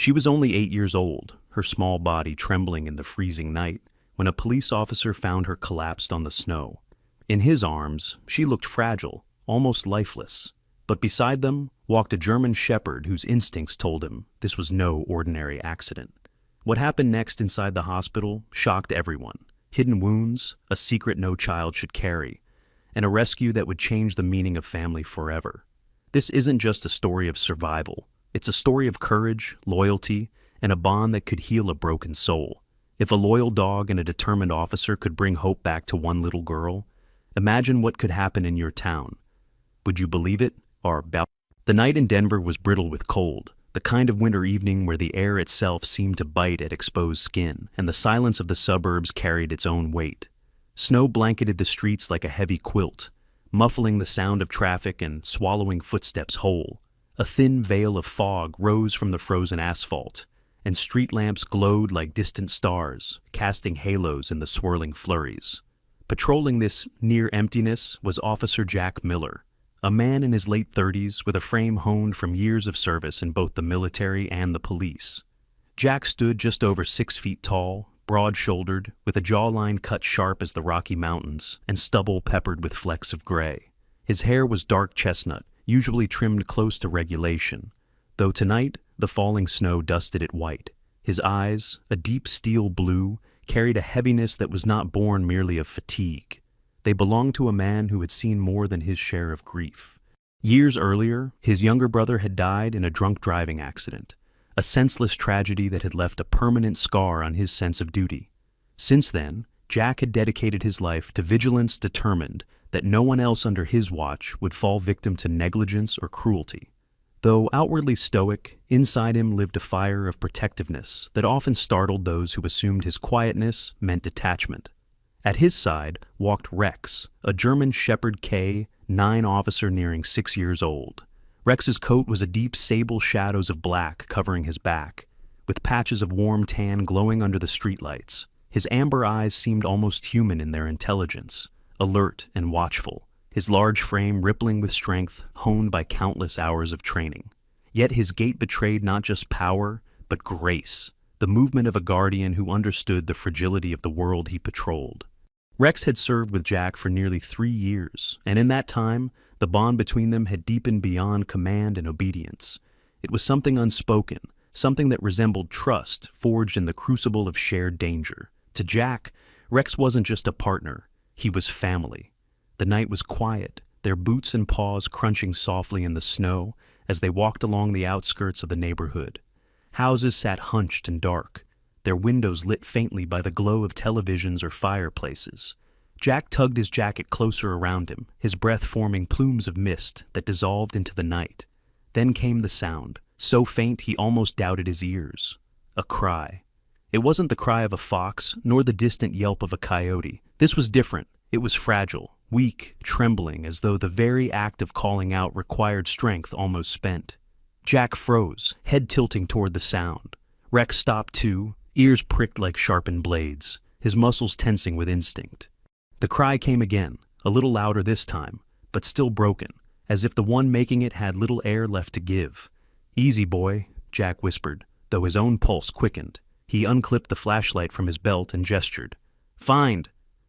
She was only 8 years old, her small body trembling in the freezing night, when a police officer found her collapsed on the snow. In his arms, she looked fragile, almost lifeless. But beside them walked a German shepherd whose instincts told him this was no ordinary accident. What happened next inside the hospital shocked everyone. Hidden wounds, a secret no child should carry, and a rescue that would change the meaning of family forever. This isn't just a story of survival. It's a story of courage, loyalty, and a bond that could heal a broken soul. If a loyal dog and a determined officer could bring hope back to one little girl, imagine what could happen in your town. Would you believe it? Or about? The night in Denver was brittle with cold, the kind of winter evening where the air itself seemed to bite at exposed skin, and the silence of the suburbs carried its own weight. Snow blanketed the streets like a heavy quilt, muffling the sound of traffic and swallowing footsteps whole. A thin veil of fog rose from the frozen asphalt, and street lamps glowed like distant stars, casting halos in the swirling flurries. Patrolling this near emptiness was Officer Jack Miller, a man in his late 30s with a frame honed from years of service in both the military and the police. Jack stood just over 6 feet tall, broad-shouldered, with a jawline cut sharp as the Rocky Mountains and stubble peppered with flecks of gray. His hair was dark chestnut, usually trimmed close to regulation, though tonight the falling snow dusted it white. His eyes, a deep steel blue, carried a heaviness that was not born merely of fatigue. They belonged to a man who had seen more than his share of grief. Years earlier, his younger brother had died in a drunk driving accident, a senseless tragedy that had left a permanent scar on his sense of duty. Since then, Jack had dedicated his life to vigilance, determined that no one else under his watch would fall victim to negligence or cruelty. Though outwardly stoic, inside him lived a fire of protectiveness that often startled those who assumed his quietness meant detachment. At his side walked Rex, a German Shepherd K-9 officer nearing 6 years old. Rex's coat was a deep sable shadows of black covering his back, with patches of warm tan glowing under the streetlights. His amber eyes seemed almost human in their intelligence, alert and watchful, his large frame rippling with strength honed by countless hours of training. Yet his gait betrayed not just power, but grace, the movement of a guardian who understood the fragility of the world he patrolled. Rex had served with Jack for nearly 3 years, and in that time, the bond between them had deepened beyond command and obedience. It was something unspoken, something that resembled trust forged in the crucible of shared danger. To Jack, Rex wasn't just a partner, he was family. The night was quiet, their boots and paws crunching softly in the snow as they walked along the outskirts of the neighborhood. Houses sat hunched and dark, their windows lit faintly by the glow of televisions or fireplaces. Jack tugged his jacket closer around him, his breath forming plumes of mist that dissolved into the night. Then came the sound, so faint he almost doubted his ears. A cry. It wasn't the cry of a fox, nor the distant yelp of a coyote. This was different. It was fragile, weak, trembling, as though the very act of calling out required strength almost spent. Jack froze, head tilting toward the sound. Rex stopped too, ears pricked like sharpened blades, his muscles tensing with instinct. The cry came again, a little louder this time, but still broken, as if the one making it had little air left to give. "Easy, boy," Jack whispered, though his own pulse quickened. He unclipped the flashlight from his belt and gestured. "Find!"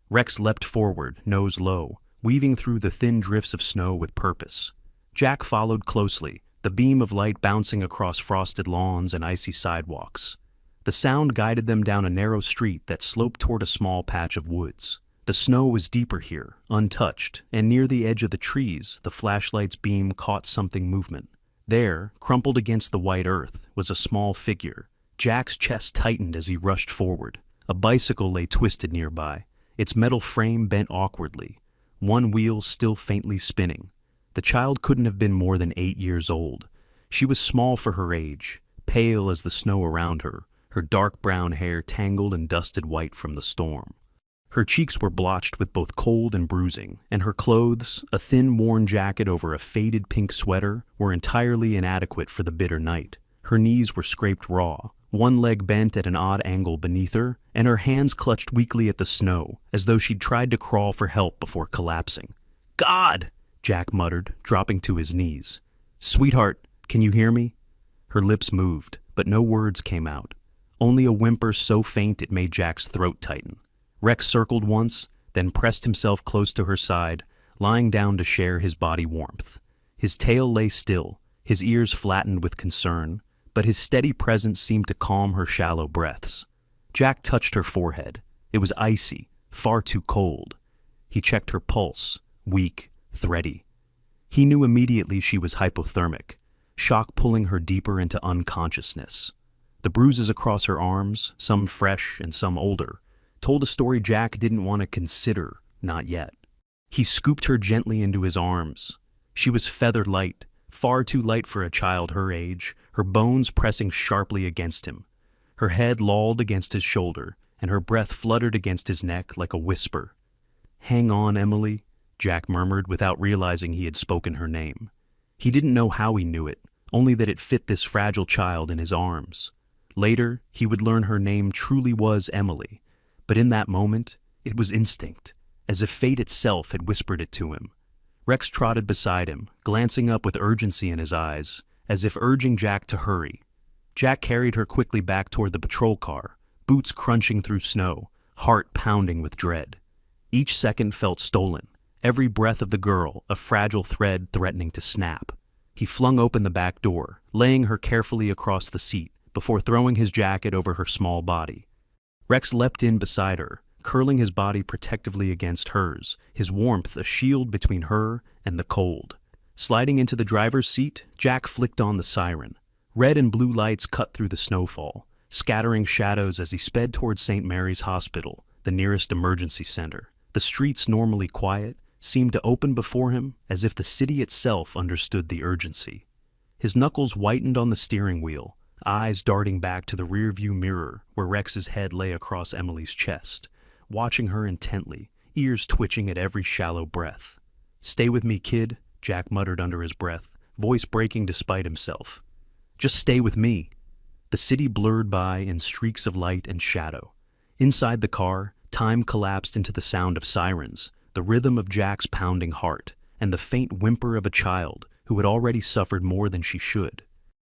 Rex leapt forward, nose low, weaving through the thin drifts of snow with purpose. Jack followed closely, the beam of light bouncing across frosted lawns and icy sidewalks. The sound guided them down a narrow street that sloped toward a small patch of woods. The snow was deeper here, untouched, and near the edge of the trees, the flashlight's beam caught something movement. There, crumpled against the white earth, was a small figure. Jack's chest tightened as he rushed forward. A bicycle lay twisted nearby, its metal frame bent awkwardly, one wheel still faintly spinning. The child couldn't have been more than 8 years old. She was small for her age, pale as the snow around her, her dark brown hair tangled and dusted white from the storm. Her cheeks were blotched with both cold and bruising, and her clothes, a thin worn jacket over a faded pink sweater, were entirely inadequate for the bitter night. Her knees were scraped raw, one leg bent at an odd angle beneath her, and her hands clutched weakly at the snow, as though she'd tried to crawl for help before collapsing. "God!" Jack muttered, dropping to his knees. "Sweetheart, can you hear me?" Her lips moved, but no words came out. Only a whimper so faint it made Jack's throat tighten. Rex circled once, then pressed himself close to her side, lying down to share his body warmth. His tail lay still, his ears flattened with concern, but his steady presence seemed to calm her shallow breaths. Jack touched her forehead. It was icy, far too cold. He checked her pulse, weak, thready. He knew immediately she was hypothermic, shock pulling her deeper into unconsciousness. The bruises across her arms, some fresh and some older, told a story Jack didn't want to consider, not yet. He scooped her gently into his arms. She was feather light, far too light for a child her age, her bones pressing sharply against him. Her head lolled against his shoulder, and her breath fluttered against his neck like a whisper. "Hang on, Emily," Jack murmured without realizing he had spoken her name. He didn't know how he knew it, only that it fit this fragile child in his arms. Later, he would learn her name truly was Emily, but in that moment, it was instinct, as if fate itself had whispered it to him. Rex trotted beside him, glancing up with urgency in his eyes, as if urging Jack to hurry. Jack carried her quickly back toward the patrol car, boots crunching through snow, heart pounding with dread. Each second felt stolen, every breath of the girl a fragile thread threatening to snap. He flung open the back door, laying her carefully across the seat, before throwing his jacket over her small body. Rex leapt in beside her, curling his body protectively against hers, his warmth a shield between her and the cold. Sliding into the driver's seat, Jack flicked on the siren. Red and blue lights cut through the snowfall, scattering shadows as he sped toward St. Mary's Hospital, the nearest emergency center. The streets, normally quiet, seemed to open before him as if the city itself understood the urgency. His knuckles whitened on the steering wheel, eyes darting back to the rearview mirror where Rex's head lay across Emily's chest, watching her intently, ears twitching at every shallow breath. "Stay with me, kid," Jack muttered under his breath, voice breaking despite himself. "Just stay with me." The city blurred by in streaks of light and shadow. Inside the car, time collapsed into the sound of sirens, the rhythm of Jack's pounding heart, and the faint whimper of a child who had already suffered more than she should.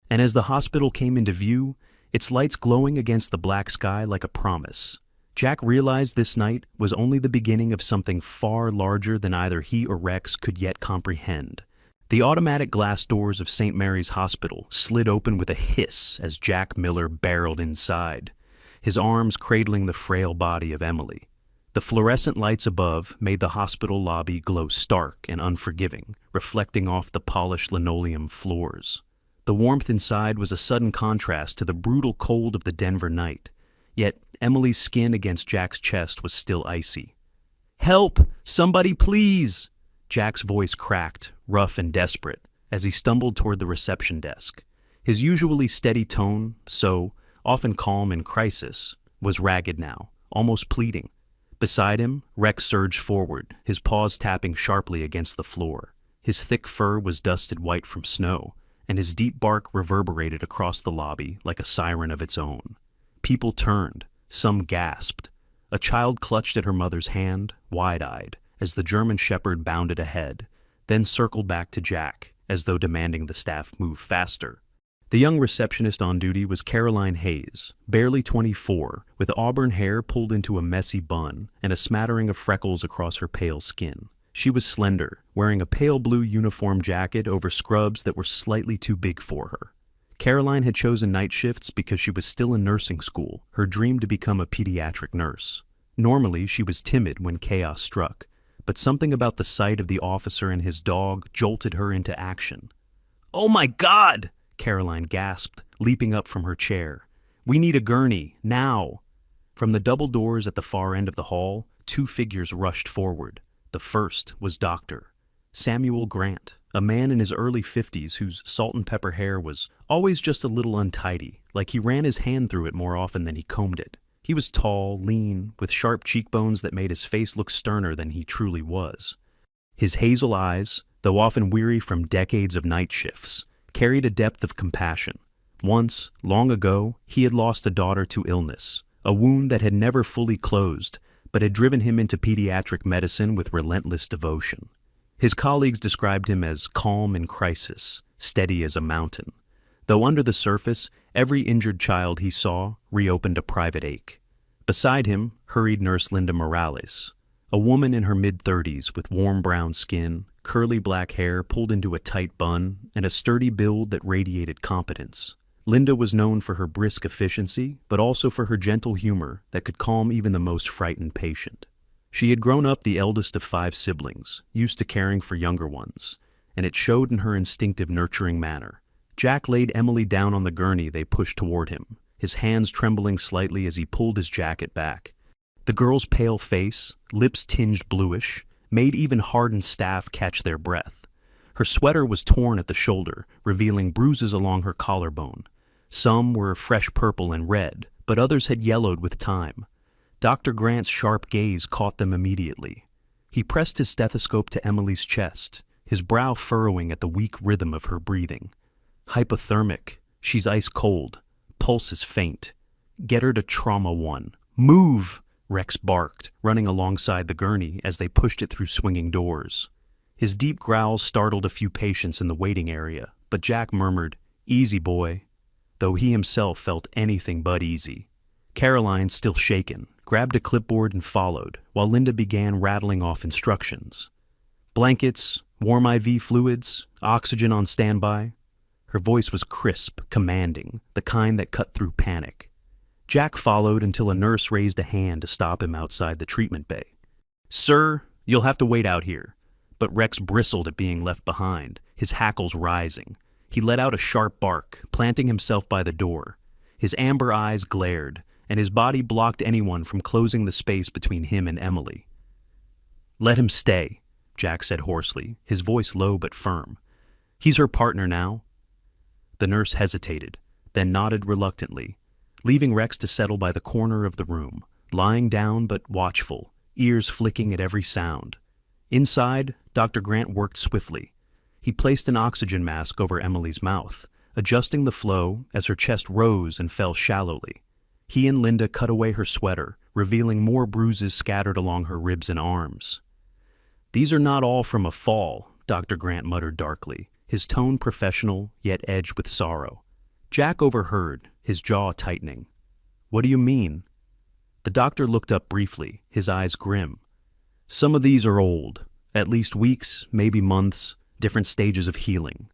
And as the hospital came into view, its lights glowing against the black sky like a promise, Jack realized this night was only the beginning of something far larger than either he or Rex could yet comprehend. The automatic glass doors of St. Mary's Hospital slid open with a hiss as Jack Miller barreled inside, his arms cradling the frail body of Emily. The fluorescent lights above made the hospital lobby glow stark and unforgiving, reflecting off the polished linoleum floors. The warmth inside was a sudden contrast to the brutal cold of the Denver night, yet Emily's skin against Jack's chest was still icy. "Help! Somebody please!" Jack's voice cracked, rough and desperate, as he stumbled toward the reception desk. His usually steady tone, so often calm in crisis, was ragged now, almost pleading. Beside him, Rex surged forward, his paws tapping sharply against the floor. His thick fur was dusted white from snow, and his deep bark reverberated across the lobby like a siren of its own. People turned, some gasped. A child clutched at her mother's hand, wide-eyed, as the German shepherd bounded ahead, then circled back to Jack, as though demanding the staff move faster. The young receptionist on duty was Caroline Hayes, barely 24, with auburn hair pulled into a messy bun and a smattering of freckles across her pale skin. She was slender, wearing a pale blue uniform jacket over scrubs that were slightly too big for her. Caroline had chosen night shifts because she was still in nursing school, her dream to become a pediatric nurse. Normally, she was timid when chaos struck, but something about the sight of the officer and his dog jolted her into action. "Oh my God!" Caroline gasped, leaping up from her chair. "We need a gurney, now!" From the double doors at the far end of the hall, two figures rushed forward. The first was Dr. Samuel Grant, a man in his early 50s whose salt and pepper hair was always just a little untidy, like he ran his hand through it more often than he combed it. He was tall, lean, with sharp cheekbones that made his face look sterner than he truly was. His hazel eyes, though often weary from decades of night shifts, carried a depth of compassion. Once, long ago, he had lost a daughter to illness, a wound that had never fully closed, but had driven him into pediatric medicine with relentless devotion. His colleagues described him as calm in crisis, steady as a mountain. though under the surface, every injured child he saw reopened a private ache. Beside him hurried Nurse Linda Morales, a woman in her mid-30s with warm brown skin, curly black hair pulled into a tight bun, and a sturdy build that radiated competence. Linda was known for her brisk efficiency, but also for her gentle humor that could calm even the most frightened patient. She had grown up the eldest of 5 siblings, used to caring for younger ones, and it showed in her instinctive nurturing manner. Jack laid Emily down on the gurney they pushed toward him, his hands trembling slightly as he pulled his jacket back. The girl's pale face, lips tinged bluish, made even hardened staff catch their breath. Her sweater was torn at the shoulder, revealing bruises along her collarbone. Some were fresh purple and red, but others had yellowed with time. Dr. Grant's sharp gaze caught them immediately. He pressed his stethoscope to Emily's chest, his brow furrowing at the weak rhythm of her breathing. Hypothermic. She's ice cold. Pulse is faint. Get her to Trauma 1. Move! Rex barked, running alongside the gurney as they pushed it through swinging doors. His deep growls startled a few patients in the waiting area, but Jack murmured, "Easy, boy," though he himself felt anything but easy. Caroline, still shaken, grabbed a clipboard and followed, while Linda began rattling off instructions. Blankets, warm IV fluids, oxygen on standby. Her voice was crisp, commanding, the kind that cut through panic. Jack followed until a nurse raised a hand to stop him outside the treatment bay. "Sir, you'll have to wait out here." But Rex bristled at being left behind, his hackles rising. He let out a sharp bark, planting himself by the door. His amber eyes glared, and his body blocked anyone from closing the space between him and Emily. "Let him stay," Jack said hoarsely, his voice low but firm. "He's her partner now." The nurse hesitated, then nodded reluctantly, leaving Rex to settle by the corner of the room, lying down but watchful, ears flicking at every sound. Inside, Dr. Grant worked swiftly. He placed an oxygen mask over Emily's mouth, adjusting the flow as her chest rose and fell shallowly. He and Linda cut away her sweater, revealing more bruises scattered along her ribs and arms. "These are not all from a fall," Dr. Grant muttered darkly, his tone professional yet edged with sorrow. Jack overheard, his jaw tightening. "What do you mean?" The doctor looked up briefly, his eyes grim. "Some of these are old, at least weeks, maybe months, different stages of healing."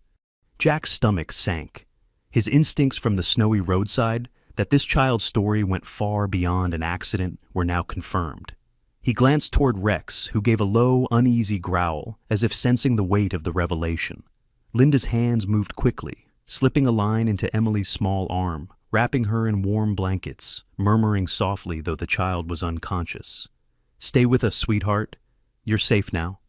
Jack's stomach sank. His instincts from the snowy roadside, that this child's story went far beyond an accident, were now confirmed. He glanced toward Rex, who gave a low, uneasy growl, as if sensing the weight of the revelation. Linda's hands moved quickly, slipping a line into Emily's small arm, wrapping her in warm blankets, murmuring softly though the child was unconscious. "Stay with us, sweetheart. You're safe now."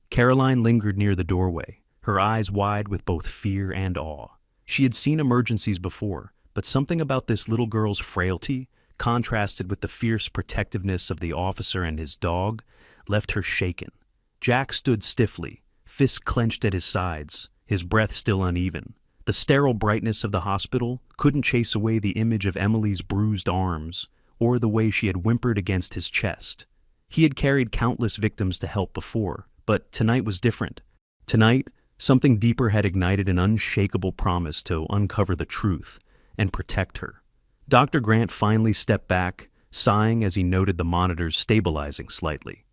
Caroline lingered near the doorway, her eyes wide with both fear and awe. She had seen emergencies before, but something about this little girl's frailty, contrasted with the fierce protectiveness of the officer and his dog, left her shaken. Jack stood stiffly, fists clenched at his sides, his breath still uneven. The sterile brightness of the hospital couldn't chase away the image of Emily's bruised arms or the way she had whimpered against his chest. He had carried countless victims to help before, but tonight was different. Tonight, something deeper had ignited an unshakable promise to uncover the truth and protect her. Dr. Grant finally stepped back, sighing as he noted the monitors stabilizing slightly.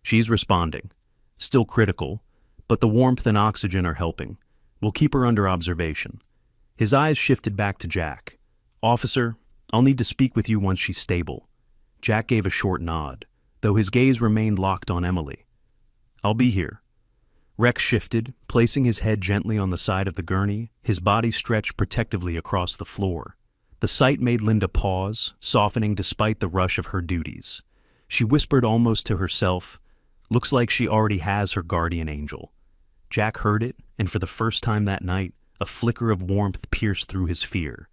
"She's responding. Still critical, but the warmth and oxygen are helping. We'll keep her under observation." His eyes shifted back to Jack. "Officer, I'll need to speak with you once she's stable." Jack gave a short nod, though his gaze remained locked on Emily. "I'll be here." Rex shifted, placing his head gently on the side of the gurney, his body stretched protectively across the floor. The sight made Linda pause, softening despite the rush of her duties. She whispered almost to herself, "Looks like she already has her guardian angel." Jack heard it, and for the first time that night, a flicker of warmth pierced through his fear.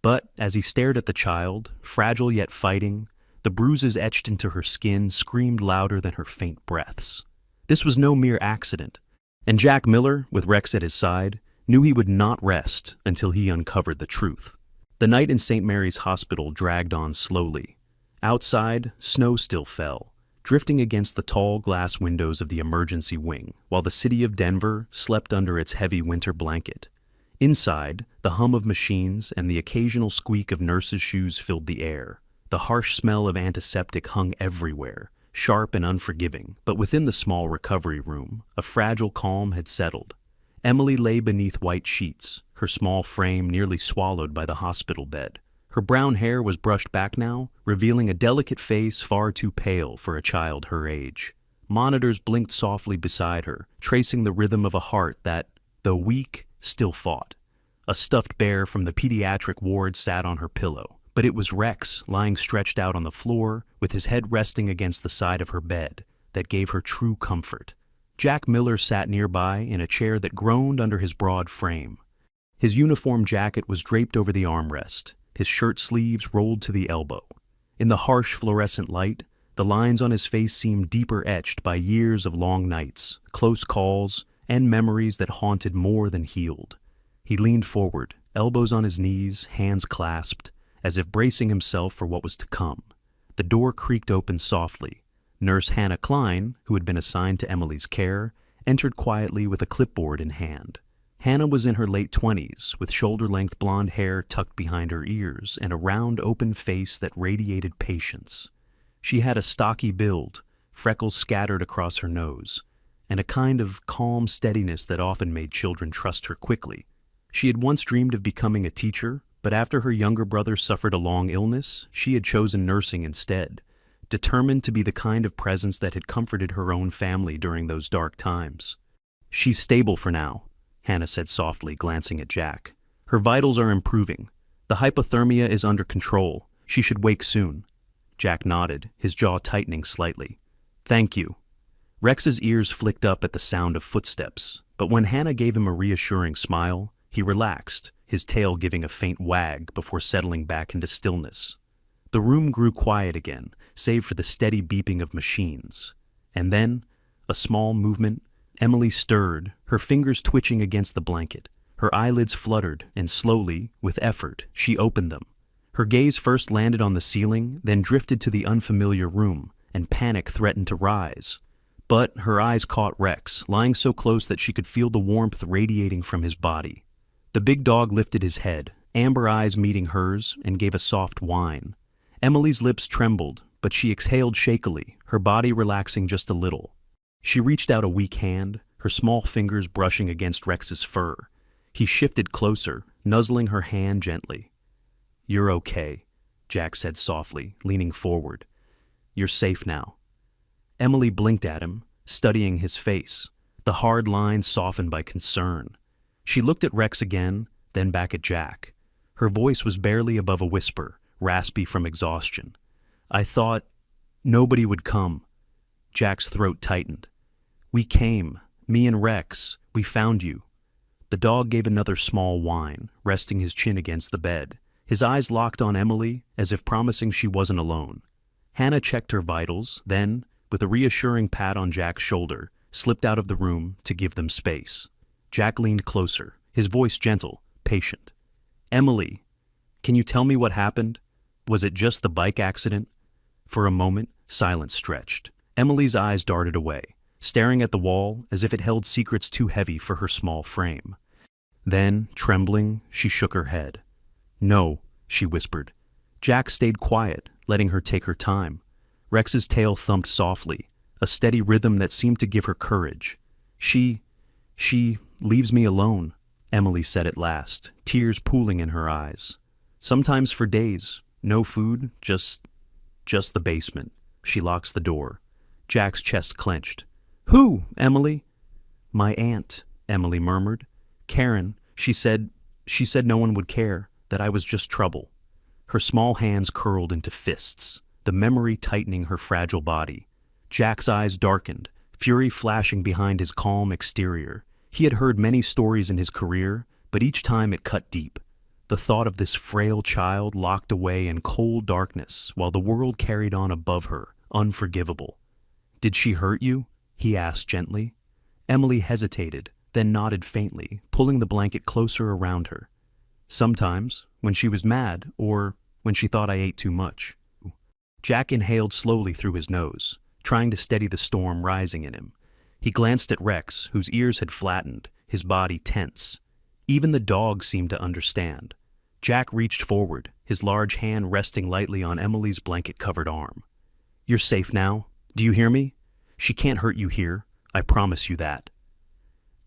But as he stared at the child, fragile yet fighting, the bruises etched into her skin screamed louder than her faint breaths. This was no mere accident, and Jack Miller, with Rex at his side, knew he would not rest until he uncovered the truth. The night in St. Mary's Hospital dragged on slowly. Outside, snow still fell, drifting against the tall glass windows of the emergency wing, while the city of Denver slept under its heavy winter blanket. Inside, the hum of machines and the occasional squeak of nurses' shoes filled the air. The harsh smell of antiseptic hung everywhere, sharp and unforgiving, but within the small recovery room, a fragile calm had settled. Emily lay beneath white sheets, her small frame nearly swallowed by the hospital bed. Her brown hair was brushed back now, revealing a delicate face far too pale for a child her age. Monitors blinked softly beside her, tracing the rhythm of a heart that, though weak, still fought. A stuffed bear from the pediatric ward sat on her pillow, but it was Rex, lying stretched out on the floor, with his head resting against the side of her bed, that gave her true comfort. Jack Miller sat nearby in a chair that groaned under his broad frame. His uniform jacket was draped over the armrest, his shirt sleeves rolled to the elbow. In the harsh fluorescent light, the lines on his face seemed deeper etched by years of long nights, close calls, and memories that haunted more than healed. He leaned forward, elbows on his knees, hands clasped, as if bracing himself for what was to come. The door creaked open softly. Nurse Hannah Klein, who had been assigned to Emily's care, entered quietly with a clipboard in hand. Hannah was in her late 20s, with shoulder-length blonde hair tucked behind her ears and a round, open face that radiated patience. She had a stocky build, freckles scattered across her nose, and a kind of calm steadiness that often made children trust her quickly. She had once dreamed of becoming a teacher, but after her younger brother suffered a long illness, she had chosen nursing instead, determined to be the kind of presence that had comforted her own family during those dark times. "She's stable for now," Hannah said softly, glancing at Jack. "Her vitals are improving. The hypothermia is under control. She should wake soon." Jack nodded, his jaw tightening slightly. "Thank you." Rex's ears flicked up at the sound of footsteps, but when Hannah gave him a reassuring smile, he relaxed, his tail giving a faint wag before settling back into stillness. The room grew quiet again, save for the steady beeping of machines. And then, a small movement, Emily stirred, her fingers twitching against the blanket. Her eyelids fluttered, and slowly, with effort, she opened them. Her gaze first landed on the ceiling, then drifted to the unfamiliar room, and panic threatened to rise. But her eyes caught Rex, lying so close that she could feel the warmth radiating from his body. The big dog lifted his head, amber eyes meeting hers, and gave a soft whine. Emily's lips trembled, but she exhaled shakily, her body relaxing just a little. She reached out a weak hand, her small fingers brushing against Rex's fur. He shifted closer, nuzzling her hand gently. "You're okay," Jack said softly, leaning forward. "You're safe now." Emily blinked at him, studying his face, the hard lines softened by concern. She looked at Rex again, then back at Jack. Her voice was barely above a whisper, raspy from exhaustion. "I thought nobody would come." Jack's throat tightened. "We came, me and Rex. We found you." The dog gave another small whine, resting his chin against the bed. His eyes locked on Emily, as if promising she wasn't alone. Hannah checked her vitals, then, with a reassuring pat on Jack's shoulder, slipped out of the room to give them space. Jack leaned closer, his voice gentle, patient. "Emily, can you tell me what happened? Was it just the bike accident?" For a moment, silence stretched. Emily's eyes darted away, staring at the wall as if it held secrets too heavy for her small frame. Then, trembling, she shook her head. "No," she whispered. Jack stayed quiet, letting her take her time. Rex's tail thumped softly, a steady rhythm that seemed to give her courage. She leaves me alone," Emily said at last, tears pooling in her eyes. "Sometimes for days, no food, just the basement." She locks the door. Jack's chest clenched. "Who, Emily?" "My aunt," Emily murmured. "Karen, she said no one would care, that I was just trouble." Her small hands curled into fists, the memory tightening her fragile body. Jack's eyes darkened, fury flashing behind his calm exterior. He had heard many stories in his career, but each time it cut deep. The thought of this frail child locked away in cold darkness while the world carried on above her, unforgivable. "Did she hurt you?" he asked gently. Emily hesitated, then nodded faintly, pulling the blanket closer around her. "Sometimes, when she was mad, or when she thought I ate too much." Jack inhaled slowly through his nose, trying to steady the storm rising in him. He glanced at Rex, whose ears had flattened, his body tense. Even the dog seemed to understand. Jack reached forward, his large hand resting lightly on Emily's blanket-covered arm. "You're safe now. Do you hear me? She can't hurt you here. I promise you that."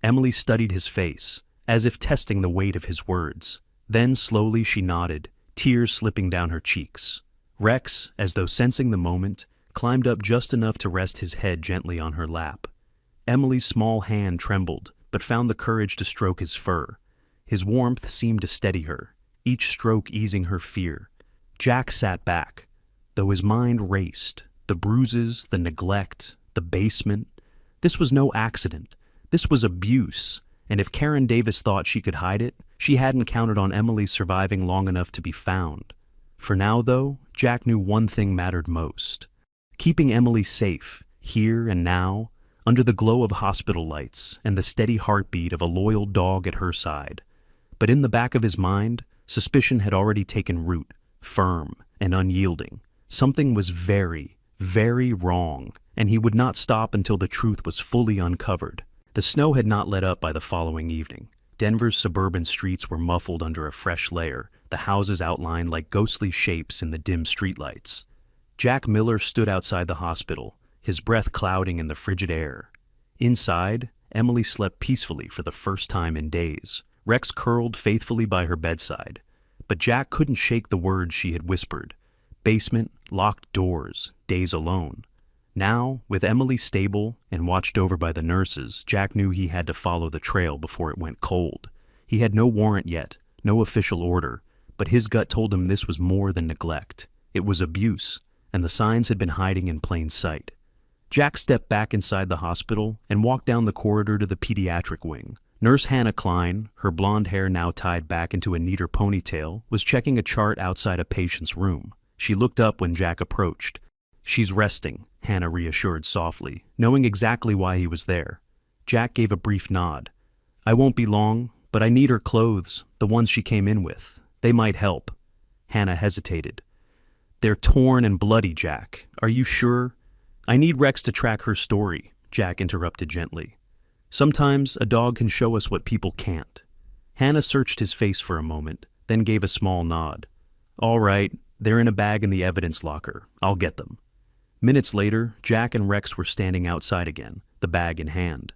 Emily studied his face, as if testing the weight of his words. Then slowly she nodded, tears slipping down her cheeks. Rex, as though sensing the moment, climbed up just enough to rest his head gently on her lap. Emily's small hand trembled, but found the courage to stroke his fur. His warmth seemed to steady her, each stroke easing her fear. Jack sat back, though his mind raced. The bruises, the neglect, the basement. This was no accident. This was abuse, and if Karen Davis thought she could hide it, she hadn't counted on Emily surviving long enough to be found. For now, though, Jack knew one thing mattered most. Keeping Emily safe, here and now, under the glow of hospital lights and the steady heartbeat of a loyal dog at her side. But in the back of his mind, suspicion had already taken root, firm and unyielding. Something was very, very wrong, and he would not stop until the truth was fully uncovered. The snow had not let up by the following evening. Denver's suburban streets were muffled under a fresh layer, the houses outlined like ghostly shapes in the dim streetlights. Jack Miller stood outside the hospital, his breath clouding in the frigid air. Inside, Emily slept peacefully for the first time in days. Rex curled faithfully by her bedside. But Jack couldn't shake the words she had whispered. Basement, locked doors, days alone. Now, with Emily stable and watched over by the nurses, Jack knew he had to follow the trail before it went cold. He had no warrant yet, no official order, but his gut told him this was more than neglect. It was abuse, and the signs had been hiding in plain sight. Jack stepped back inside the hospital and walked down the corridor to the pediatric wing. Nurse Hannah Klein, her blonde hair now tied back into a neater ponytail, was checking a chart outside a patient's room. She looked up when Jack approached. "She's resting," Hannah reassured softly, knowing exactly why he was there. Jack gave a brief nod. "I won't be long, but I need her clothes, the ones she came in with. They might help." Hannah hesitated. "They're torn and bloody, Jack. Are you sure?" "I need Rex to track her story," Jack interrupted gently. "Sometimes a dog can show us what people can't." Hannah searched his face for a moment, then gave a small nod. "All right, they're in a bag in the evidence locker. I'll get them." Minutes later, Jack and Rex were standing outside again, the bag in hand.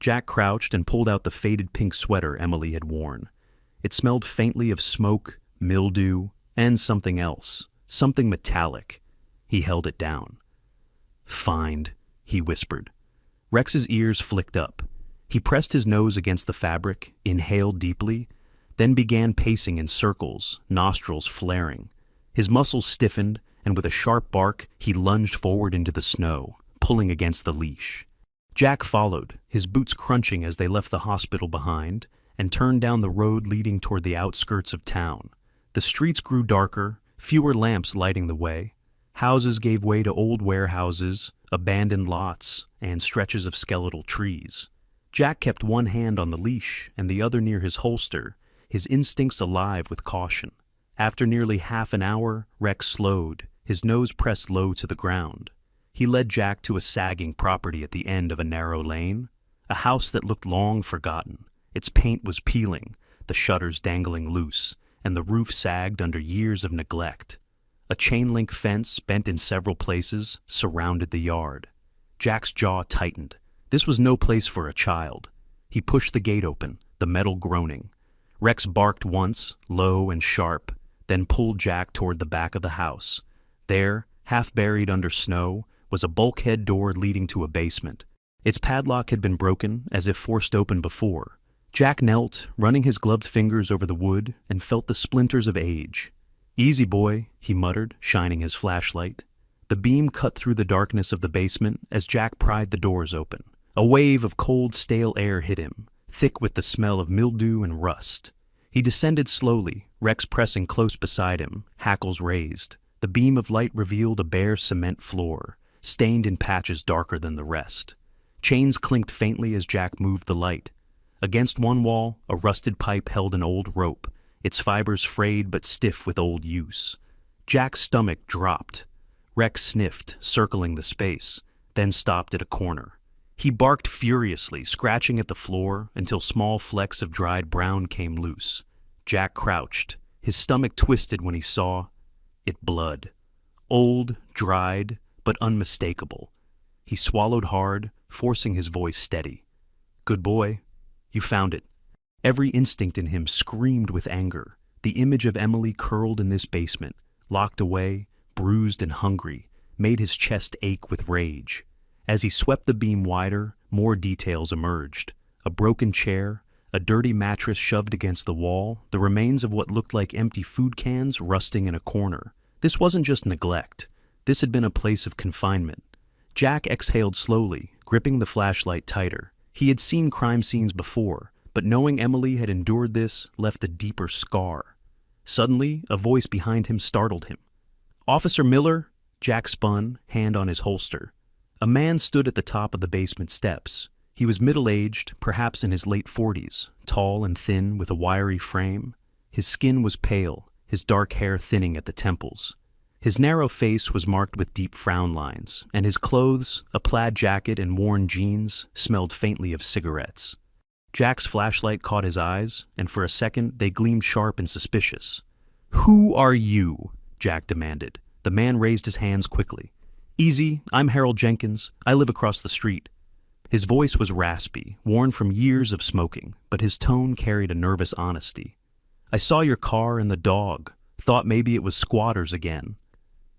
Jack crouched and pulled out the faded pink sweater Emily had worn. It smelled faintly of smoke, mildew, and something else, something metallic. He held it down. "Find," he whispered. Rex's ears flicked up. He pressed his nose against the fabric, inhaled deeply, then began pacing in circles, nostrils flaring. His muscles stiffened, and with a sharp bark, he lunged forward into the snow, pulling against the leash. Jack followed, his boots crunching as they left the hospital behind, and turned down the road leading toward the outskirts of town. The streets grew darker, fewer lamps lighting the way. Houses gave way to old warehouses, abandoned lots, and stretches of skeletal trees. Jack kept one hand on the leash and the other near his holster, his instincts alive with caution. After nearly half an hour, Rex slowed, his nose pressed low to the ground. He led Jack to a sagging property at the end of a narrow lane, a house that looked long forgotten. Its paint was peeling, the shutters dangling loose, and the roof sagged under years of neglect. A chain-link fence, bent in several places, surrounded the yard. Jack's jaw tightened. This was no place for a child. He pushed the gate open, the metal groaning. Rex barked once, low and sharp, then pulled Jack toward the back of the house. There, half buried under snow, was a bulkhead door leading to a basement. Its padlock had been broken, as if forced open before. Jack knelt, running his gloved fingers over the wood, and felt the splinters of age. "Easy, boy," he muttered, shining his flashlight. The beam cut through the darkness of the basement as Jack pried the doors open. A wave of cold, stale air hit him, thick with the smell of mildew and rust. He descended slowly, Rex pressing close beside him, hackles raised. The beam of light revealed a bare cement floor, stained in patches darker than the rest. Chains clinked faintly as Jack moved the light. Against one wall, a rusted pipe held an old rope, its fibers frayed but stiff with old use. Jack's stomach dropped. Rex sniffed, circling the space, then stopped at a corner. He barked furiously, scratching at the floor until small flecks of dried brown came loose. Jack crouched, his stomach twisted when he saw it blood. Old, dried, but unmistakable. He swallowed hard, forcing his voice steady. "Good boy. You found it." Every instinct in him screamed with anger. The image of Emily curled in this basement, locked away, bruised and hungry, made his chest ache with rage. As he swept the beam wider, more details emerged. A broken chair, a dirty mattress shoved against the wall, the remains of what looked like empty food cans rusting in a corner. This wasn't just neglect. This had been a place of confinement. Jack exhaled slowly, gripping the flashlight tighter. He had seen crime scenes before, but knowing Emily had endured this left a deeper scar. Suddenly, a voice behind him startled him. "Officer Miller?" Jack spun, hand on his holster. A man stood at the top of the basement steps. He was middle-aged, perhaps in his late 40s, tall and thin with a wiry frame. His skin was pale, his dark hair thinning at the temples. His narrow face was marked with deep frown lines, and his clothes, a plaid jacket and worn jeans, smelled faintly of cigarettes. Jack's flashlight caught his eyes, and for a second they gleamed sharp and suspicious. "Who are you?" Jack demanded. The man raised his hands quickly. "Easy, I'm Harold Jenkins. I live across the street." His voice was raspy, worn from years of smoking, but his tone carried a nervous honesty. "I saw your car and the dog. Thought maybe it was squatters again."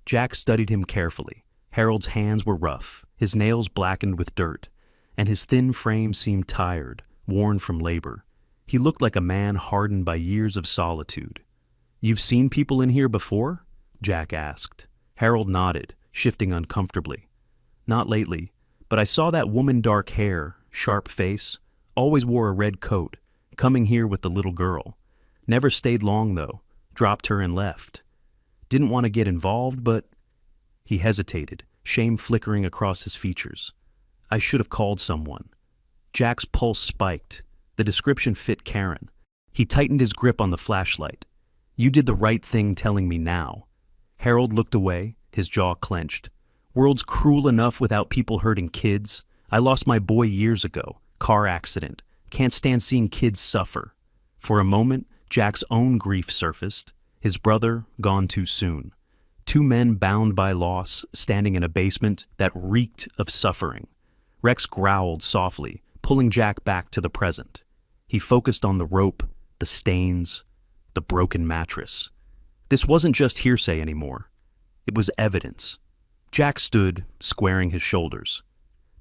Jack studied him carefully. Harold's hands were rough, his nails blackened with dirt, and his thin frame seemed tired, worn from labor. He looked like a man hardened by years of solitude. "You've seen people in here before?" Jack asked. Harold nodded, shifting uncomfortably. "Not lately, but I saw that woman, dark hair, sharp face, always wore a red coat, coming here with the little girl. Never stayed long, though, dropped her and left. Didn't want to get involved, but—" He hesitated, shame flickering across his features. "I should have called someone." Jack's pulse spiked. The description fit Karen. He tightened his grip on the flashlight. "You did the right thing telling me now." Harold looked away, his jaw clenched. "World's cruel enough without people hurting kids. I lost my boy years ago. Car accident. Can't stand seeing kids suffer." For a moment, Jack's own grief surfaced. His brother, gone too soon. Two men bound by loss, standing in a basement that reeked of suffering. Rex growled softly, pulling Jack back to the present. He focused on the rope, the stains, the broken mattress. This wasn't just hearsay anymore. It was evidence. Jack stood, squaring his shoulders.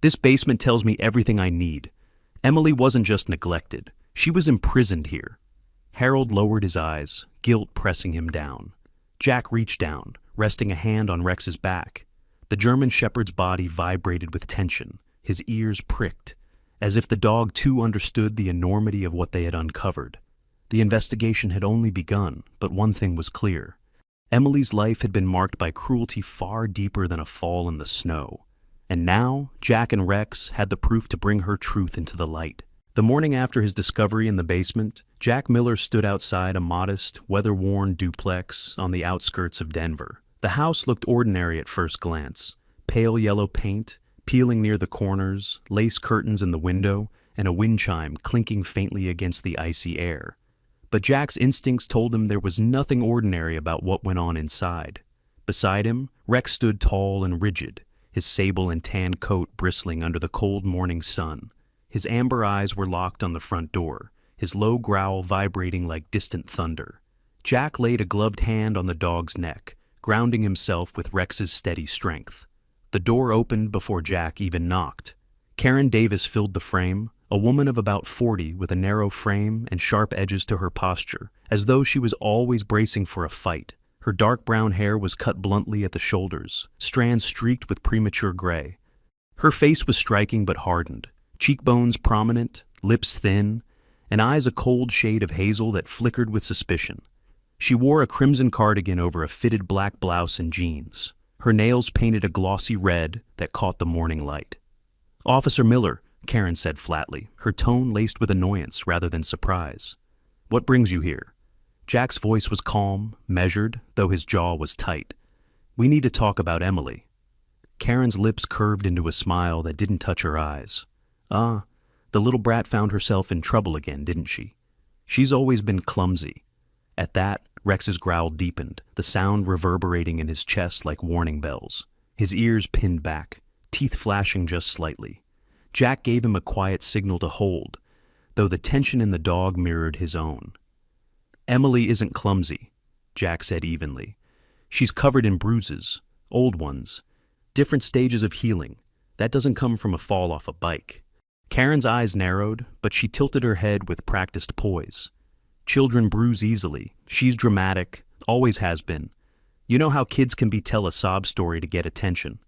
"This basement tells me everything I need. Emily wasn't just neglected. She was imprisoned here." Harold lowered his eyes, guilt pressing him down. Jack reached down, resting a hand on Rex's back. The German shepherd's body vibrated with tension, his ears pricked, as if the dog too understood the enormity of what they had uncovered. The investigation had only begun, but one thing was clear. Emily's life had been marked by cruelty far deeper than a fall in the snow. And now, Jack and Rex had the proof to bring her truth into the light. The morning after his discovery in the basement, Jack Miller stood outside a modest, weather-worn duplex on the outskirts of Denver. The house looked ordinary at first glance. Pale yellow paint, peeling near the corners, lace curtains in the window, and a wind chime clinking faintly against the icy air. But Jack's instincts told him there was nothing ordinary about what went on inside. Beside him, Rex stood tall and rigid, his sable and tan coat bristling under the cold morning sun. His amber eyes were locked on the front door, his low growl vibrating like distant thunder. Jack laid a gloved hand on the dog's neck, grounding himself with Rex's steady strength. The door opened before Jack even knocked. Karen Davis filled the frame, a woman of about 40 with a narrow frame and sharp edges to her posture, as though she was always bracing for a fight. Her dark brown hair was cut bluntly at the shoulders, strands streaked with premature gray. Her face was striking but hardened, cheekbones prominent, lips thin, and eyes a cold shade of hazel that flickered with suspicion. She wore a crimson cardigan over a fitted black blouse and jeans. Her nails painted a glossy red that caught the morning light. "Officer Miller," Karen said flatly, her tone laced with annoyance rather than surprise. "What brings you here?" Jack's voice was calm, measured, though his jaw was tight. "We need to talk about Emily." Karen's lips curved into a smile that didn't touch her eyes. Ah, the little brat found herself in trouble again, didn't she? She's always been clumsy. At that, Rex's growl deepened, the sound reverberating in his chest like warning bells. His ears pinned back, teeth flashing just slightly. Jack gave him a quiet signal to hold, though the tension in the dog mirrored his own. "Emily isn't clumsy," Jack said evenly. "She's covered in bruises, old ones, different stages of healing. That doesn't come from a fall off a bike." Karen's eyes narrowed, but she tilted her head with practiced poise. "Children bruise easily. She's dramatic, always has been. You know how kids can tell a sob story to get attention."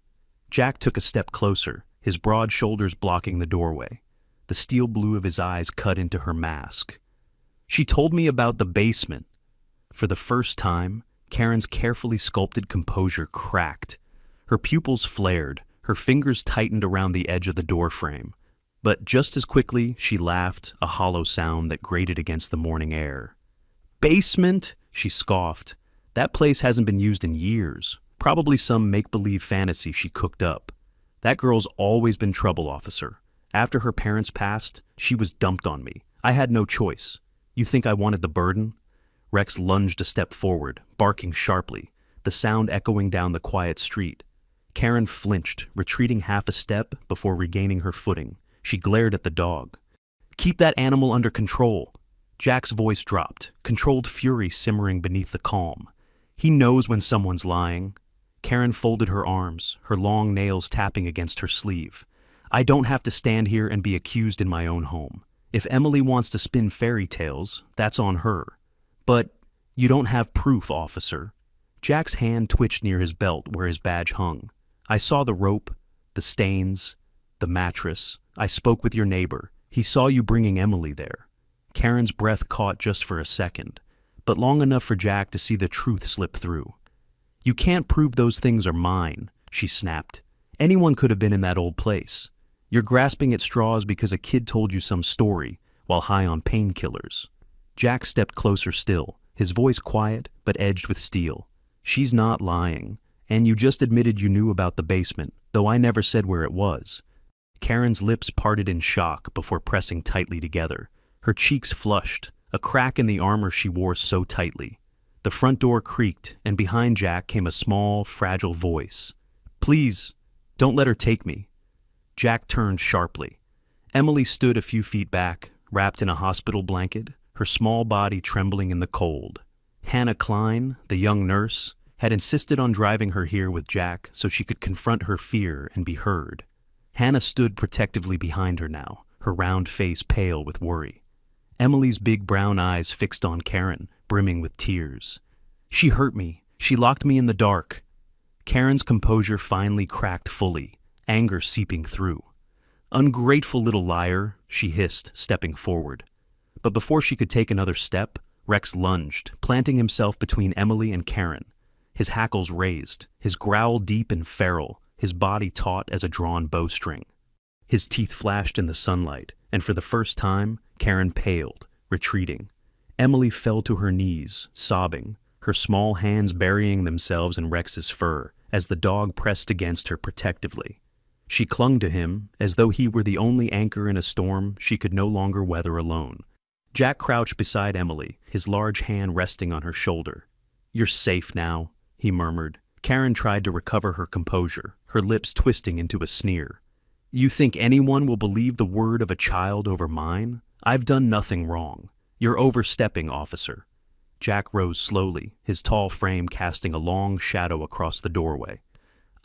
Jack took a step closer, his broad shoulders blocking the doorway. The steel blue of his eyes cut into her mask. "She told me about the basement." For the first time, Karen's carefully sculpted composure cracked. Her pupils flared, her fingers tightened around the edge of the doorframe. But just as quickly, she laughed, a hollow sound that grated against the morning air. "Basement?" she scoffed. "That place hasn't been used in years. Probably some make-believe fantasy she cooked up. That girl's always been trouble, officer. After her parents passed, she was dumped on me. I had no choice. You think I wanted the burden?" Rex lunged a step forward, barking sharply, the sound echoing down the quiet street. Karen flinched, retreating half a step before regaining her footing. She glared at the dog. "Keep that animal under control." Jack's voice dropped, controlled fury simmering beneath the calm. "He knows when someone's lying." Karen folded her arms, her long nails tapping against her sleeve. "I don't have to stand here and be accused in my own home. If Emily wants to spin fairy tales, that's on her. But you don't have proof, officer." Jack's hand twitched near his belt where his badge hung. "I saw the rope, the stains, the mattress. I spoke with your neighbor. He saw you bringing Emily there." Karen's breath caught just for a second, but long enough for Jack to see the truth slip through. "You can't prove those things are mine," she snapped. "Anyone could have been in that old place. You're grasping at straws because a kid told you some story while high on painkillers." Jack stepped closer still, his voice quiet but edged with steel. "She's not lying, and you just admitted you knew about the basement, though I never said where it was." Karen's lips parted in shock before pressing tightly together. Her cheeks flushed, a crack in the armor she wore so tightly. The front door creaked, and behind Jack came a small, fragile voice. "Please, don't let her take me." Jack turned sharply. Emily stood a few feet back, wrapped in a hospital blanket, her small body trembling in the cold. Hannah Klein, the young nurse, had insisted on driving her here with Jack so she could confront her fear and be heard. Hannah stood protectively behind her now, her round face pale with worry. Emily's big brown eyes fixed on Karen, brimming with tears. "She hurt me. She locked me in the dark." Karen's composure finally cracked fully, anger seeping through. "Ungrateful little liar," she hissed, stepping forward. But before she could take another step, Rex lunged, planting himself between Emily and Karen. His hackles raised, his growl deep and feral, his body taut as a drawn bowstring. His teeth flashed in the sunlight, and for the first time, Karen paled, retreating. Emily fell to her knees, sobbing, her small hands burying themselves in Rex's fur as the dog pressed against her protectively. She clung to him as though he were the only anchor in a storm she could no longer weather alone. Jack crouched beside Emily, his large hand resting on her shoulder. "You're safe now," he murmured. Karen tried to recover her composure, her lips twisting into a sneer. "You think anyone will believe the word of a child over mine? I've done nothing wrong. You're overstepping, officer." Jack rose slowly, his tall frame casting a long shadow across the doorway.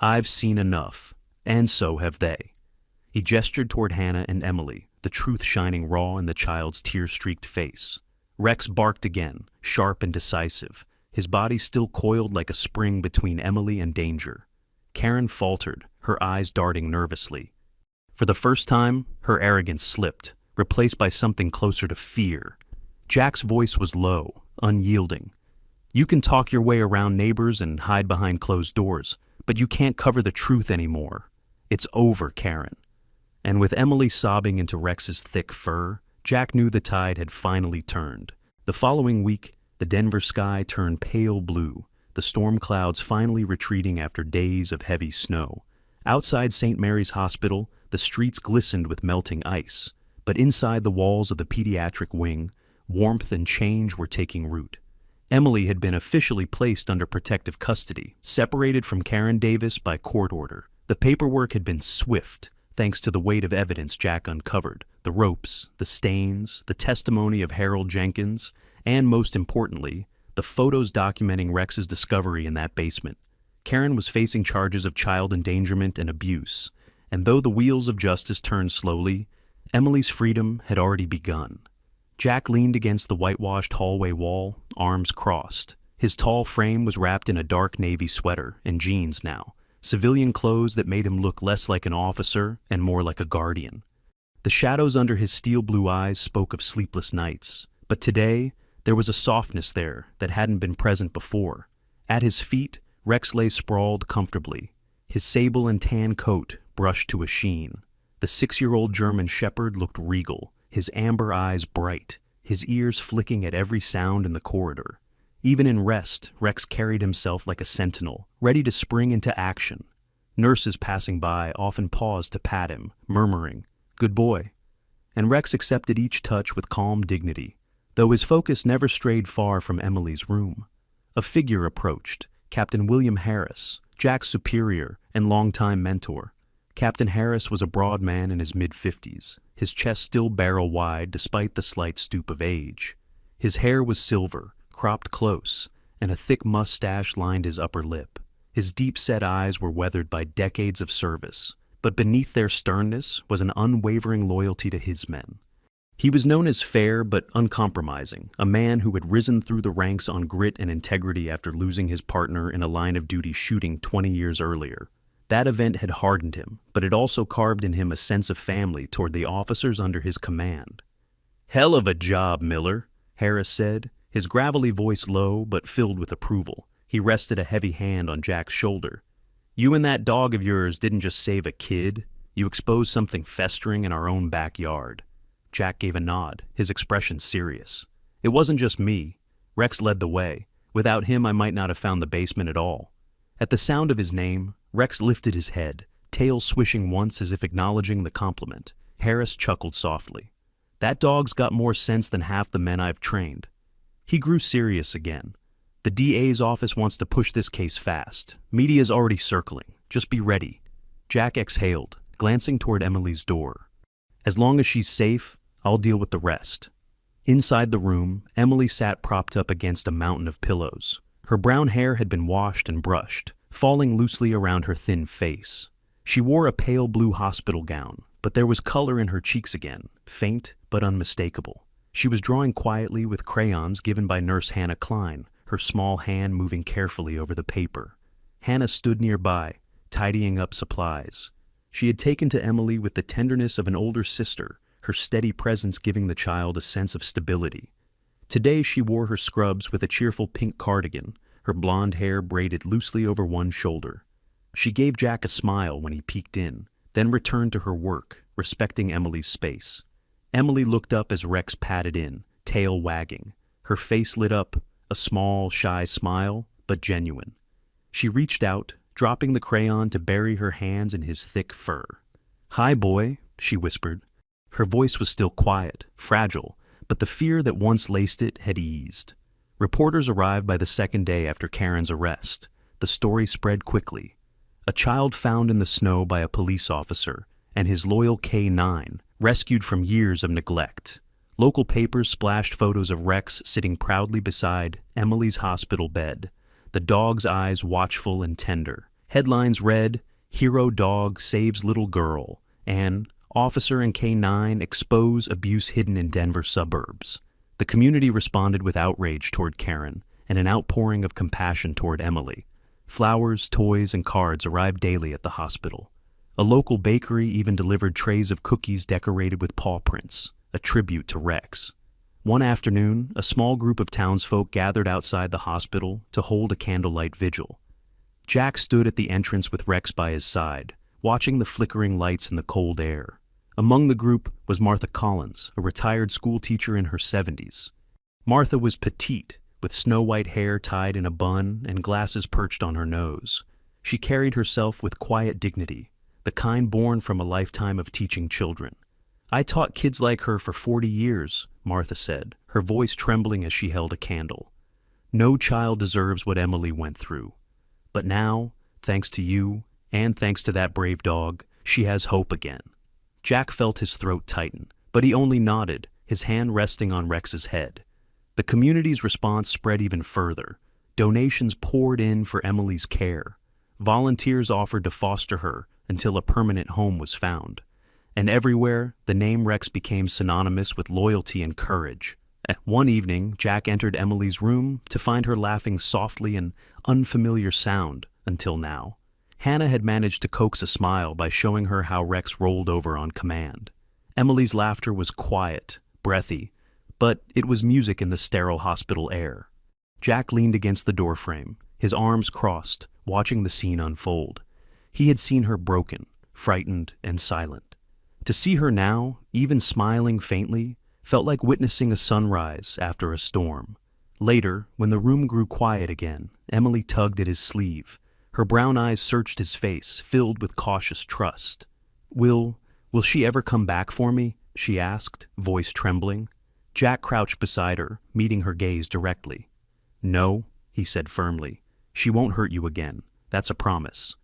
"I've seen enough, and so have they." He gestured toward Hannah and Emily, the truth shining raw in the child's tear-streaked face. Rex barked again, sharp and decisive, his body still coiled like a spring between Emily and danger. Karen faltered, her eyes darting nervously. For the first time, her arrogance slipped, replaced by something closer to fear. Jack's voice was low, unyielding. "You can talk your way around neighbors and hide behind closed doors, but you can't cover the truth anymore. It's over, Karen." And with Emily sobbing into Rex's thick fur, Jack knew the tide had finally turned. The following week, the Denver sky turned pale blue, the storm clouds finally retreating after days of heavy snow. Outside St. Mary's Hospital, the streets glistened with melting ice, but inside the walls of the pediatric wing, warmth and change were taking root. Emily had been officially placed under protective custody, separated from Karen Davis by court order. The paperwork had been swift, thanks to the weight of evidence Jack uncovered: the ropes, the stains, the testimony of Harold Jenkins, and most importantly, the photos documenting Rex's discovery in that basement. Karen was facing charges of child endangerment and abuse, and though the wheels of justice turned slowly, Emily's freedom had already begun. Jack leaned against the whitewashed hallway wall, arms crossed. His tall frame was wrapped in a dark navy sweater and jeans now, civilian clothes that made him look less like an officer and more like a guardian. The shadows under his steel blue eyes spoke of sleepless nights, but today there was a softness there that hadn't been present before. At his feet, Rex lay sprawled comfortably, his sable and tan coat brushed to a sheen. The 6-year-old German shepherd looked regal, his amber eyes bright, his ears flicking at every sound in the corridor. Even in rest, Rex carried himself like a sentinel, ready to spring into action. Nurses passing by often paused to pat him, murmuring, "Good boy." And Rex accepted each touch with calm dignity, though his focus never strayed far from Emily's room. A figure approached, Captain William Harris, Jack's superior and longtime mentor. Captain Harris was a broad man in his mid-50s, his chest still barrel-wide despite the slight stoop of age. His hair was silver, cropped close, and a thick mustache lined his upper lip. His deep-set eyes were weathered by decades of service, but beneath their sternness was an unwavering loyalty to his men. He was known as fair but uncompromising, a man who had risen through the ranks on grit and integrity after losing his partner in a line-of-duty shooting 20 years earlier. That event had hardened him, but it also carved in him a sense of family toward the officers under his command. "Hell of a job, Miller," Harris said, his gravelly voice low but filled with approval. He rested a heavy hand on Jack's shoulder. "You and that dog of yours didn't just save a kid, you exposed something festering in our own backyard." Jack gave a nod, his expression serious. "It wasn't just me. Rex led the way. Without him, I might not have found the basement at all." At the sound of his name, Rex lifted his head, tail swishing once as if acknowledging the compliment. Harris chuckled softly. "That dog's got more sense than half the men I've trained." He grew serious again. "The DA's office wants to push this case fast. Media's already circling. Just be ready." Jack exhaled, glancing toward Emily's door. "As long as she's safe, I'll deal with the rest." Inside the room, Emily sat propped up against a mountain of pillows. Her brown hair had been washed and brushed, falling loosely around her thin face. She wore a pale blue hospital gown, but there was color in her cheeks again, faint but unmistakable. She was drawing quietly with crayons given by Nurse Hannah Klein, her small hand moving carefully over the paper. Hannah stood nearby, tidying up supplies. She had taken to Emily with the tenderness of an older sister, her steady presence giving the child a sense of stability. Today she wore her scrubs with a cheerful pink cardigan, her blonde hair braided loosely over one shoulder. She gave Jack a smile when he peeked in, then returned to her work, respecting Emily's space. Emily looked up as Rex padded in, tail wagging. Her face lit up, a small, shy smile, but genuine. She reached out, dropping the crayon to bury her hands in his thick fur. "Hi, boy," she whispered. Her voice was still quiet, fragile, but the fear that once laced it had eased. Reporters arrived by the second day after Karen's arrest. The story spread quickly. A child found in the snow by a police officer, and his loyal K9, rescued from years of neglect. Local papers splashed photos of Rex sitting proudly beside Emily's hospital bed, the dog's eyes watchful and tender. Headlines read, "Hero Dog Saves Little Girl," and "Officer and K9 Expose Abuse Hidden in Denver Suburbs." The community responded with outrage toward Karen and an outpouring of compassion toward Emily. Flowers, toys, and cards arrived daily at the hospital. A local bakery even delivered trays of cookies decorated with paw prints, a tribute to Rex. One afternoon, a small group of townsfolk gathered outside the hospital to hold a candlelight vigil. Jack stood at the entrance with Rex by his side, watching the flickering lights in the cold air. Among the group was Martha Collins, a retired schoolteacher in her 70s. Martha was petite, with snow-white hair tied in a bun and glasses perched on her nose. She carried herself with quiet dignity, the kind born from a lifetime of teaching children. I taught kids like her for 40 years, Martha said, her voice trembling as she held a candle. No child deserves what Emily went through. But now, thanks to you, and thanks to that brave dog, she has hope again. Jack felt his throat tighten, but he only nodded, his hand resting on Rex's head. The community's response spread even further. Donations poured in for Emily's care. Volunteers offered to foster her until a permanent home was found. And everywhere, the name Rex became synonymous with loyalty and courage. One evening, Jack entered Emily's room to find her laughing softly, an unfamiliar sound until now. Hannah had managed to coax a smile by showing her how Rex rolled over on command. Emily's laughter was quiet, breathy, but it was music in the sterile hospital air. Jack leaned against the doorframe, his arms crossed, watching the scene unfold. He had seen her broken, frightened, and silent. To see her now, even smiling faintly, felt like witnessing a sunrise after a storm. Later, when the room grew quiet again, Emily tugged at his sleeve. Her brown eyes searched his face, filled with cautious trust. Will she ever come back for me?" she asked, voice trembling. Jack crouched beside her, meeting her gaze directly. "No," he said firmly. "She won't hurt you again. That's a promise."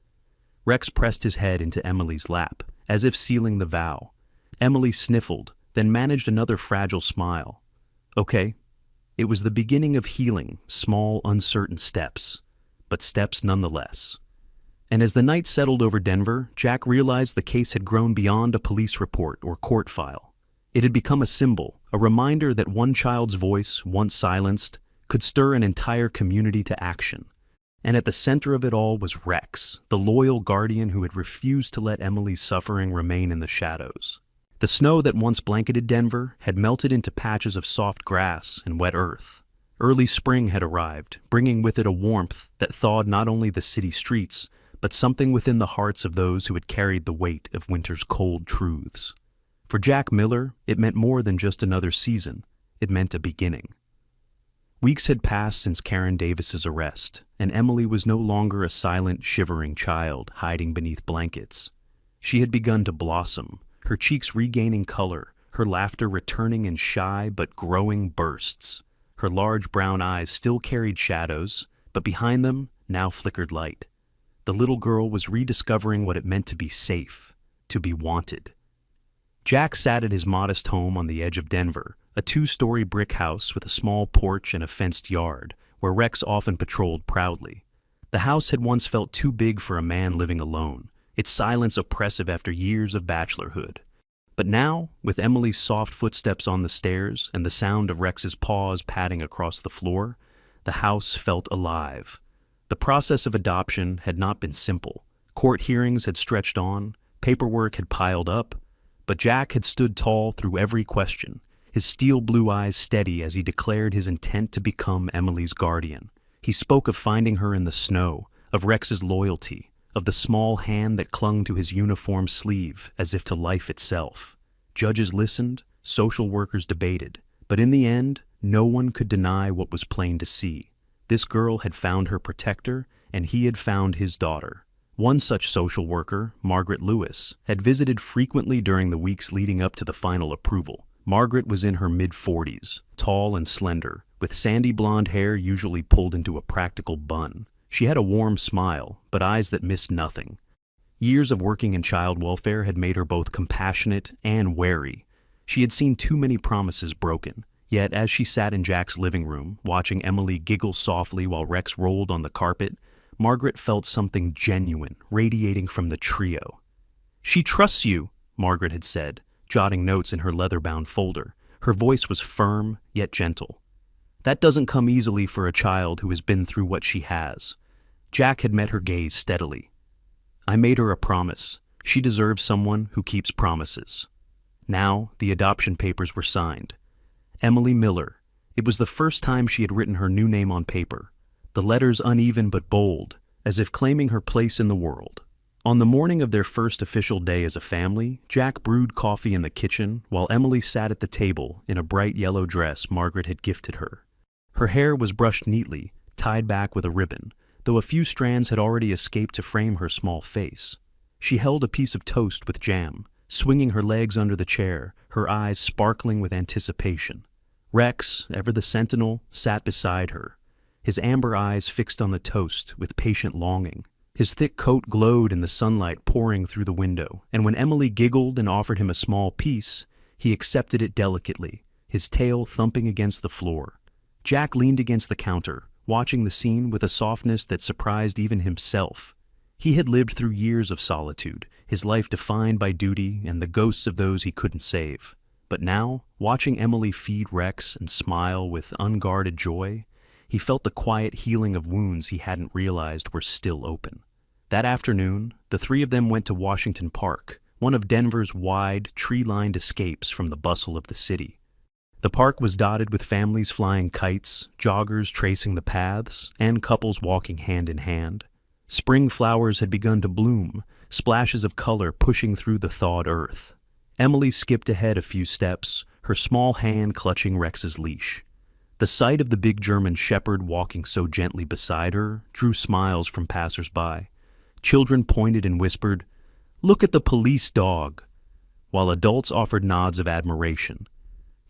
Rex pressed his head into Emily's lap, as if sealing the vow. Emily sniffled, then managed another fragile smile. Okay. It was the beginning of healing, small, uncertain steps, but steps nonetheless. And as the night settled over Denver, Jack realized the case had grown beyond a police report or court file. It had become a symbol, a reminder that one child's voice, once silenced, could stir an entire community to action. And at the center of it all was Rex, the loyal guardian who had refused to let Emily's suffering remain in the shadows. The snow that once blanketed Denver had melted into patches of soft grass and wet earth. Early spring had arrived, bringing with it a warmth that thawed not only the city streets, but something within the hearts of those who had carried the weight of winter's cold truths. For Jack Miller, it meant more than just another season. It meant a beginning. Weeks had passed since Karen Davis's arrest, and Emily was no longer a silent, shivering child hiding beneath blankets. She had begun to blossom, her cheeks regaining color, her laughter returning in shy but growing bursts. Her large brown eyes still carried shadows, but behind them now flickered light. The little girl was rediscovering what it meant to be safe, to be wanted. Jack sat at his modest home on the edge of Denver, a 2-story brick house with a small porch and a fenced yard, where Rex often patrolled proudly. The house had once felt too big for a man living alone, its silence oppressive after years of bachelorhood. But now, with Emily's soft footsteps on the stairs and the sound of Rex's paws padding across the floor, the house felt alive. The process of adoption had not been simple. Court hearings had stretched on, paperwork had piled up, but Jack had stood tall through every question, his steel blue eyes steady as he declared his intent to become Emily's guardian. He spoke of finding her in the snow, of Rex's loyalty, of the small hand that clung to his uniform sleeve as if to life itself. Judges listened, social workers debated, but in the end, no one could deny what was plain to see. This girl had found her protector, and he had found his daughter. One such social worker, Margaret Lewis, had visited frequently during the weeks leading up to the final approval. Margaret was in her mid-40s, tall and slender, with sandy blonde hair usually pulled into a practical bun. She had a warm smile, but eyes that missed nothing. Years of working in child welfare had made her both compassionate and wary. She had seen too many promises broken. Yet, as she sat in Jack's living room, watching Emily giggle softly while Rex rolled on the carpet, Margaret felt something genuine radiating from the trio. "She trusts you," Margaret had said, jotting notes in her leather-bound folder. Her voice was firm, yet gentle. "That doesn't come easily for a child who has been through what she has." Jack had met her gaze steadily. "I made her a promise. She deserves someone who keeps promises." Now, the adoption papers were signed. Emily Miller. It was the first time she had written her new name on paper, the letters uneven but bold, as if claiming her place in the world. On the morning of their first official day as a family, Jack brewed coffee in the kitchen while Emily sat at the table in a bright yellow dress Margaret had gifted her. Her hair was brushed neatly, tied back with a ribbon, though a few strands had already escaped to frame her small face. She held a piece of toast with jam, swinging her legs under the chair, her eyes sparkling with anticipation. Rex, ever the sentinel, sat beside her, his amber eyes fixed on the toast with patient longing. His thick coat glowed in the sunlight pouring through the window, and when Emily giggled and offered him a small piece, he accepted it delicately, his tail thumping against the floor. Jack leaned against the counter, watching the scene with a softness that surprised even himself. He had lived through years of solitude, his life defined by duty and the ghosts of those he couldn't save. But now, watching Emily feed Rex and smile with unguarded joy, he felt the quiet healing of wounds he hadn't realized were still open. That afternoon, the three of them went to Washington Park, one of Denver's wide, tree-lined escapes from the bustle of the city. The park was dotted with families flying kites, joggers tracing the paths, and couples walking hand in hand. Spring flowers had begun to bloom, splashes of color pushing through the thawed earth. Emily skipped ahead a few steps, her small hand clutching Rex's leash. The sight of the big German shepherd walking so gently beside her drew smiles from passers-by. Children pointed and whispered, "Look at the police dog," while adults offered nods of admiration.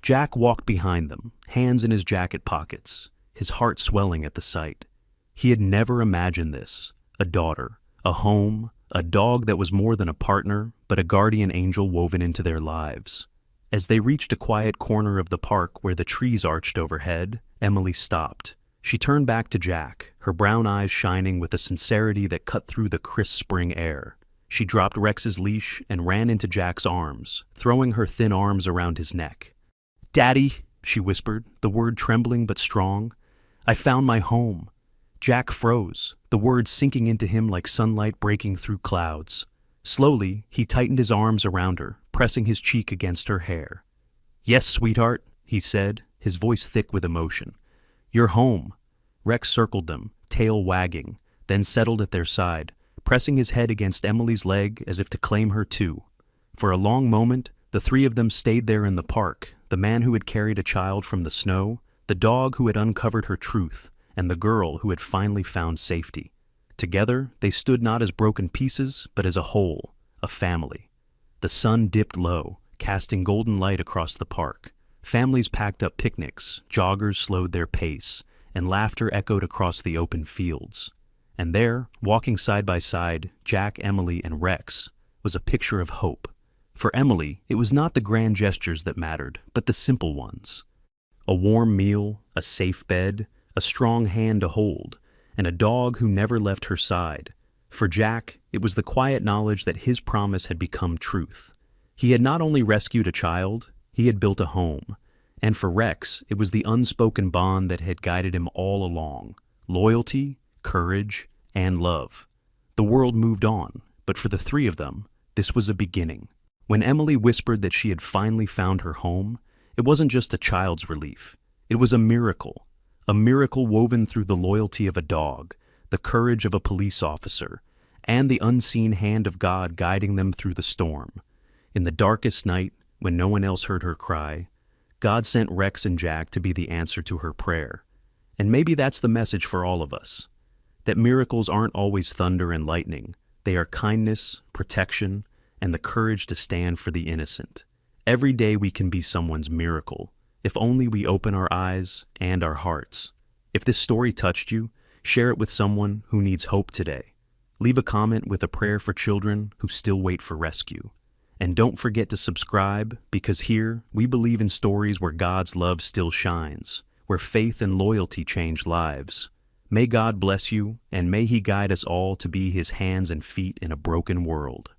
Jack walked behind them, hands in his jacket pockets, his heart swelling at the sight. He had never imagined this: a daughter, a home, a dog that was more than a partner, but a guardian angel woven into their lives. As they reached a quiet corner of the park where the trees arched overhead, Emily stopped. She turned back to Jack, her brown eyes shining with a sincerity that cut through the crisp spring air. She dropped Rex's leash and ran into Jack's arms, throwing her thin arms around his neck. "Daddy," she whispered, the word trembling but strong, "I found my home." Jack froze, the words sinking into him like sunlight breaking through clouds. Slowly, he tightened his arms around her, pressing his cheek against her hair. "Yes, sweetheart," he said, his voice thick with emotion. "You're home." Rex circled them, tail wagging, then settled at their side, pressing his head against Emily's leg as if to claim her too. For a long moment, the three of them stayed there in the park, the man who had carried a child from the snow, the dog who had uncovered her truth, and the girl who had finally found safety. Together, they stood not as broken pieces, but as a whole, a family. The sun dipped low, casting golden light across the park. Families packed up picnics, joggers slowed their pace, and laughter echoed across the open fields. And there, walking side by side, Jack, Emily, and Rex, was a picture of hope. For Emily, it was not the grand gestures that mattered, but the simple ones. A warm meal, a safe bed, a strong hand to hold, and a dog who never left her side. For Jack, it was the quiet knowledge that his promise had become truth. He had not only rescued a child, he had built a home. And for Rex, it was the unspoken bond that had guided him all along: loyalty, courage, and love. The world moved on, but for the three of them, this was a beginning. When Emily whispered that she had finally found her home, it wasn't just a child's relief. It was a miracle woven through the loyalty of a dog, the courage of a police officer, and the unseen hand of God guiding them through the storm. In the darkest night, when no one else heard her cry, God sent Rex and Jack to be the answer to her prayer. And maybe that's the message for all of us, that miracles aren't always thunder and lightning. They are kindness, protection, and the courage to stand for the innocent. Every day we can be someone's miracle, if only we open our eyes and our hearts. If this story touched you, share it with someone who needs hope today. Leave a comment with a prayer for children who still wait for rescue. And don't forget to subscribe, because here we believe in stories where God's love still shines, where faith and loyalty change lives. May God bless you, and may He guide us all to be His hands and feet in a broken world.